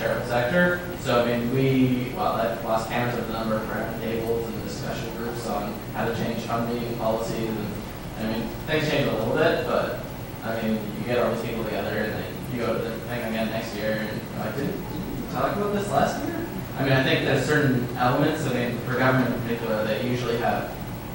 charitable sector. So I mean, that lost count of the number of round tables and discussion groups on how to change funding policies, and I mean, things change a little bit, but I mean, you get all these people together and then you go to the thing again next year, and you're like, didn't we talk about this last year? I mean, I think there's certain elements. I mean, for government in particular, they usually have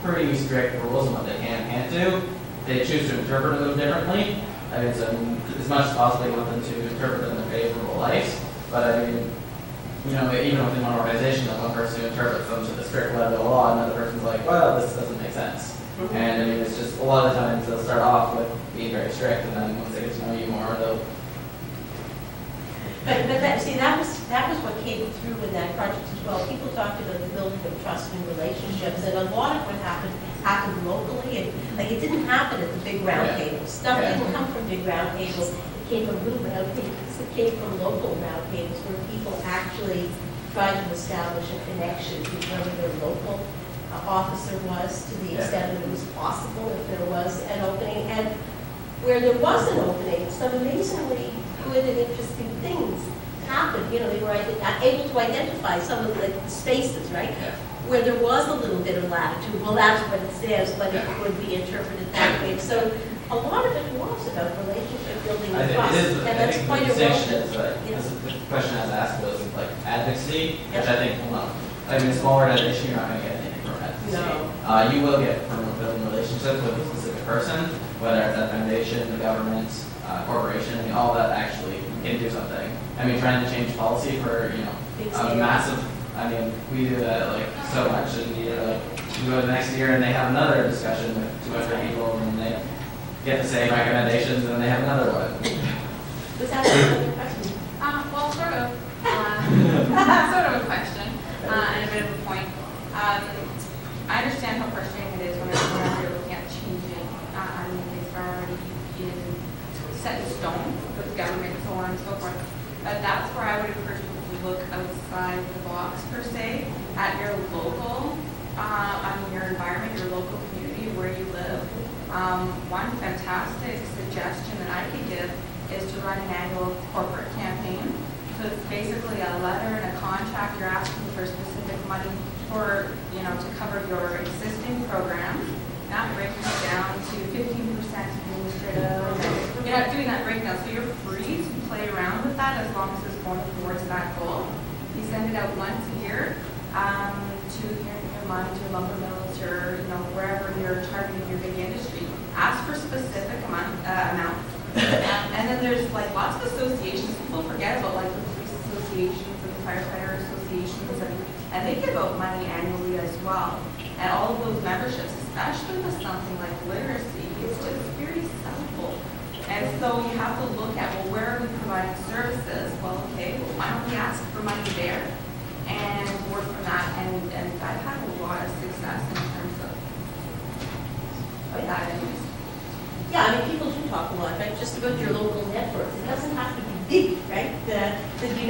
pretty strict rules on what they can and can't do. They choose to interpret them differently. I mean, so as much as possible, you want them to interpret them in their favorable light. But I mean, you know, even within one organization, there's one person who interprets them to the strict letter of the law, and another person's like, well, this doesn't make sense. And I mean, it's just a lot of times they'll start off with being very strict, and then once they get to know you more, they'll. But that was what came through with that project as well. People talked about the building of trust and relationships, and a lot of what happened locally, and like it didn't happen at the big round tables. Stuff didn't come from big round tables. It came from little round tables. It came from local round tables where people actually tried to establish a connection to whoever their local officer was, to the extent that it was possible if there was an opening. And where there was an opening, some amazingly good and interesting things happened. You know, they were able to identify some of the spaces, right? Yeah. Where there was a little bit of latitude. Well, that's what it says, but it could be interpreted that way. So a lot of it was about relationship building and trust. And that's quite a the question I was asked was like advocacy, which I think, I mean, a small organization, you're not going to get anything from advocacy. No. You will get from building relationships with a specific person, whether it's a foundation, the government, corporation. I mean, all that actually can do something. I mean, trying to change policy for, you know, a massive, I mean, we do that like so much, and you know, like, you go to the next year and they have another discussion with 200 people, and they get the same recommendations, and they have another one. Was that another question? Well, sort of. Sort of a question, and a bit of a point. I understand how frustrating it is when you're looking at changing. I mean, things are already set in stone with the government and so on and so forth. But that's where I would encourage people to look outside the box, per se, at your local, your environment, your local community, where you live. One fantastic suggestion that I could give is to run an annual corporate campaign. So it's basically a letter and a contract. You're asking for specific money for, you know, to cover your existing programs. Not breaking it down to 15% administrative. You're not doing that breakdown, so you're free to play around with that as long as it's going towards that goal. You send it out once a year to your mine, to your lumber mills, or wherever you're targeting your big industry. Ask for specific amounts. And then there's like lots of associations. People forget about like the police associations and the firefighter associations, and they give out money annually as well. And all of those memberships, especially with something like literacy, it's just very simple. And so you have to look at, well, where are we providing services? Well, okay, well, why don't we ask for money there and work from that? And I've had a lot of success in terms of that. Anyways. Yeah, I mean, people do talk a lot, right? Just about your local networks. It doesn't have to be big, right? That you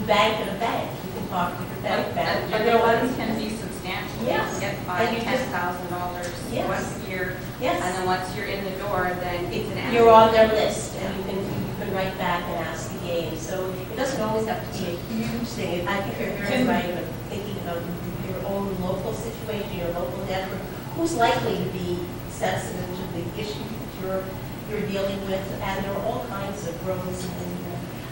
bank at a bank. You can talk to your bank. But your ones can be substantial. Yes. You can get $5,000, $10,000 once a year. Yes. And then once you're in the door, then it's an annual. You're on their list, and you can write back and ask again. So it doesn't always have to be a huge thing. I think you're very right about thinking about your own local situation, your local network. Who's likely to be sensitive to the issues that you're dealing with? And there are all kinds of roads.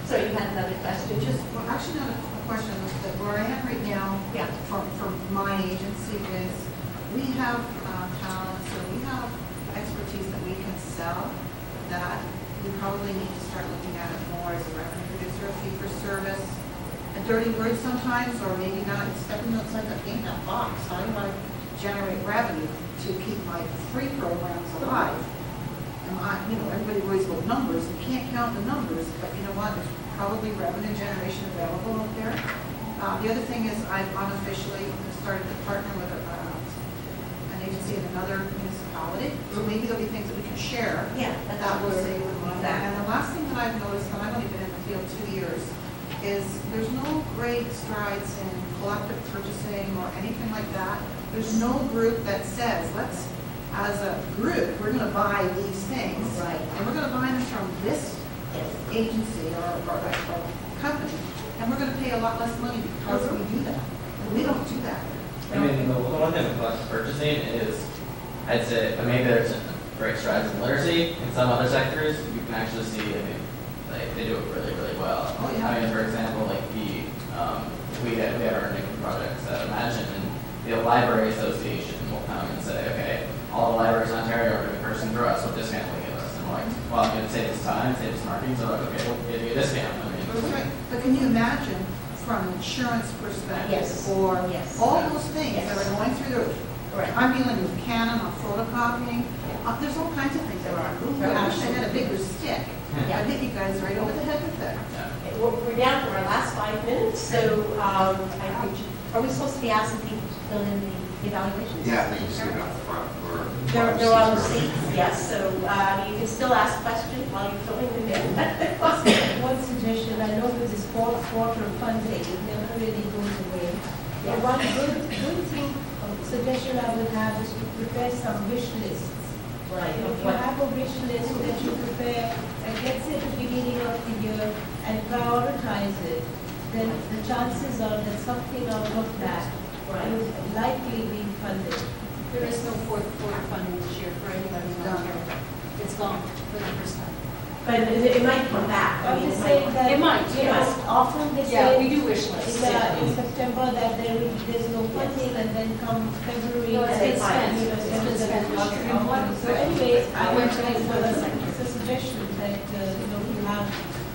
So you had another question? Well, actually, not a question. That where I am right now, for my agency is we have talent, so we have expertise that we can sell that we probably need to start looking at it more as a revenue producer, a fee for service, a dirty word sometimes, or maybe not stepping outside in that box. How do I generate revenue to keep my free programs alive? And everybody worries about numbers. You can't count the numbers, but you know what? There's probably revenue generation available out there. The other thing is I've unofficially started to partner with an agency in another municipality. So maybe there'll be things that we can share. Yeah, that will save the money. And the last thing that I've noticed, and I've only been in the field 2 years, is there's no great strides in collective purchasing or anything like that. There's no group that says, let's, as a group, we're going to buy these things. Right. And we're going to buy them from this agency or company. pay a lot less money because we do that. And we don't do that. I mean, the one thing with collective purchasing is, I'd say, maybe there's great strides in literacy. In some other sectors, you can actually see, I mean, like, they do it really, really well. Oh, yeah. I mean, for example, like we have our new projects that Imagine, and the Library Association will come and say, okay, all the libraries in Ontario are going to be purchasing through us, what discount will you give us? And we're like, well, I'm going to save us time, save us marketing, so like, okay, we'll give you a discount. I mean, That's right. But can you imagine from an insurance perspective? Yes. Or Yes. all those things Yes. that are going through the, Correct. I'm dealing with Canon on photocopying. There's all kinds of things that are, ooh, I wish I had a bigger stick. Yeah. I'd hit you guys right over the head with that. yeah. We're down to our last 5 minutes, so I think, are we supposed to be asking people to fill in the evaluations? Yeah, they can sit up front or. They're on the seats, yes, so you can still ask questions while you're filling them in. One suggestion, I know with this fourth quarter funding, it never really goes away. Yeah. One good thing, suggestion I would have is to prepare some wish lists. Right. If you have a wish list that you prepare and gets it at the beginning of the year and prioritize it, then the chances are that something out of that is likely being funded. There is no fourth quarter funding this year for anybody in Ontario. It's gone for the first time. But it might come back. I I'm mean, just saying that. It might, you know, yes. often they Yeah, say. we do wish lists. In September that there's no funding, and then come February. No, it's been spent. you know, It's been spent this year. So anyway, I went would to like the for sector. it's a suggestion that, you have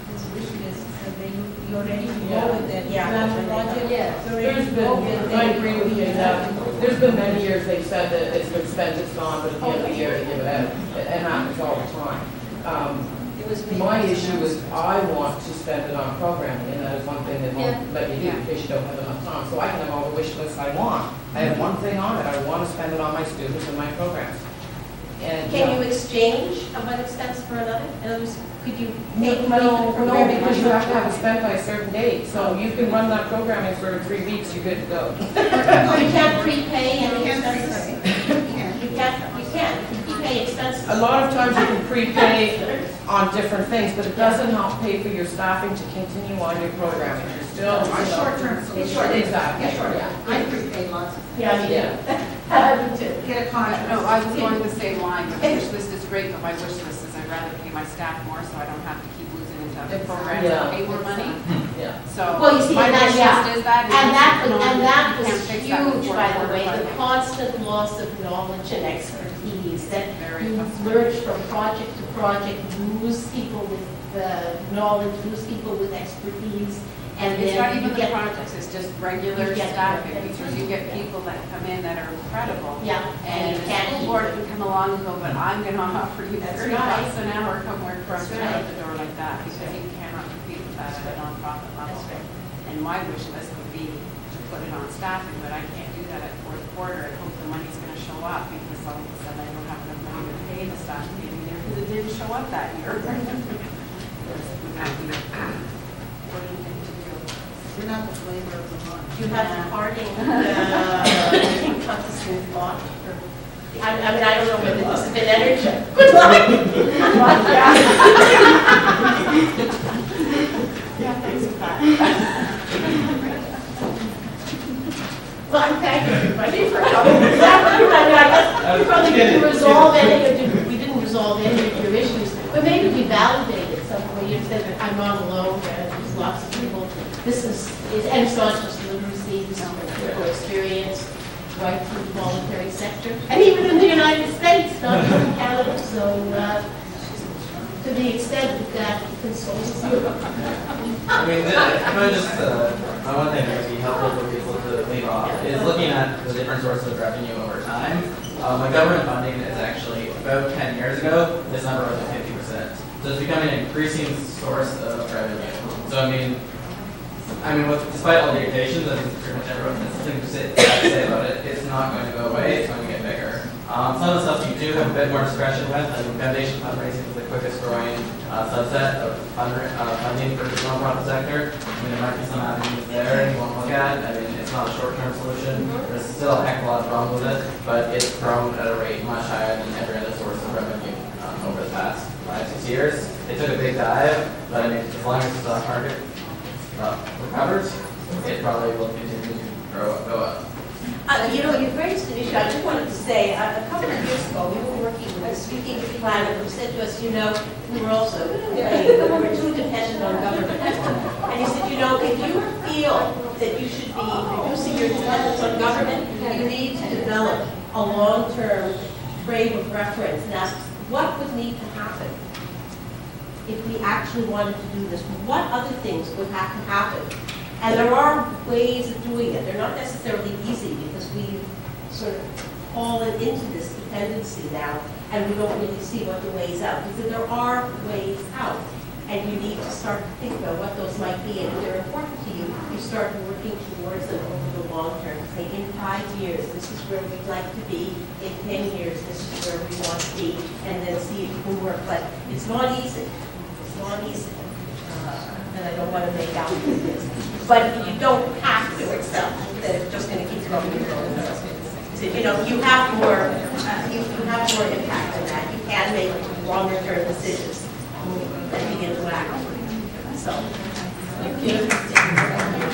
this wish list, and then you're ready to go with it. Yeah. You have a project, Yeah. you're ready to There's go been, with it. I agree with you that there's been many years they've said that it's been spent, it's gone, but at the end of the year they give it out. And happens all the time. It was made. My issue is I want to spend it on programming, and that is one thing they Yeah. won't let me do Yeah. because you don't have enough time. So I can have all the wish lists I want. I have one thing on it, I want to spend it on my students and my programs. And, Can you exchange one expense for another? In other words, could you take money No, from the no, program? because you have to have it spent by a certain date. So you can run that programming for 3 weeks, you're good to go. You can't prepay You any can expenses? prepay. You can. You can prepay expenses. A lot of times you can prepay on different things, but it doesn't help pay for your staffing to continue on your programming. You're still, A short-term solution. Exactly. Yeah, short. Yeah. I prepaid lots of. Yeah, I mean, Yeah. I would too. Get a contract. No, I was going the same line, but the wish list is great, but my wish list is I'd rather pay my staff more so I don't have to keep losing into other programs Yeah. and pay more money. Yeah. So Well, you see, my and that- wish yeah. list is that. And that you was can't fix that with huge, fourth by the quarter way, the funding. constant loss of knowledge and expertise, that Very you frustrating. lurch from project to project, lose people with knowledge, lose people with expertise, and It's not then even you the get. projects, it's just regular You get- staffing, that's because right. you get people that come in that are incredible. Yeah, And you the can't school keep board them. can come along and go, but I'm gonna offer you That's 30 right. bucks an hour, come work for us, That's right out right. the door like that, because you cannot compete with that at a nonprofit level. And my wish list would be to put it on staffing, but I can't do that at fourth quarter, I hope the money's gonna show up, because all of a sudden I don't have enough money to pay the staff to be there, because it didn't show up that year. Would that be, what do you think to do? You're not the flavor of the month. You have the parting, consistent thought. I mean, I don't know whether this has been energy. Good luck. Good luck, yeah. Yeah, thanks for that. Well, I'm thanking everybody for coming. I guess we probably didn't resolve any of your issues, but maybe we validated some way. You said that I'm not alone, there's lots of people. This is and it's not just literacy, this is critical experience, right through the voluntary sector, and even in the United States, not just in Canada. So, to the extent that consultants. I mean, one thing that would be helpful for people to leave off is looking at the different sources of revenue over time. My government funding is actually, about 10 years ago, this number was at 50%. So it's becoming an increasing source of revenue. So despite all the irritations, I think pretty much everyone has something to say about it. It's not going to go away, it's going to get bigger. Some of the stuff you do have a bit more discretion with, like foundation fundraising is the quickest growing subset of funding for the nonprofit sector. I mean, there might be some avenues there you want to look at. I mean, it's not a short-term solution. There's still a heck of a lot of problems with it, but it's grown at a rate much higher than every other source of revenue over the past 5-6 years. It took a big dive, but I mean, as long as the stock market, we're recovers, it probably will continue to go up. You know, you've raised an issue. I just wanted to say, a couple of years ago, we were working with a speaking planner who said to us, you know, we were also complaining that we were too dependent on government. And he said, you know, if you feel that you should be reducing your dependence on government, you need to develop a long-term frame of reference. Now, what would need to happen if we actually wanted to do this? What other things would have to happen? And there are ways of doing it. They're not necessarily easy because we've sort of fallen into this dependency now, and we don't really see what the ways out. Because there are ways out, and you need to start to think about what those might be. And if they're important to you, you start working towards them over the long term. Say, in 5 years, this is where we'd like to be. In 10 years, this is where we want to be. And then see if it can work. But it's not easy. It's not easy. And I don't want to make out this. But you don't have to accept that it's just going to keep going and going. So, you know, you have more impact than that. You can make longer term decisions and begin to act. So, thank you.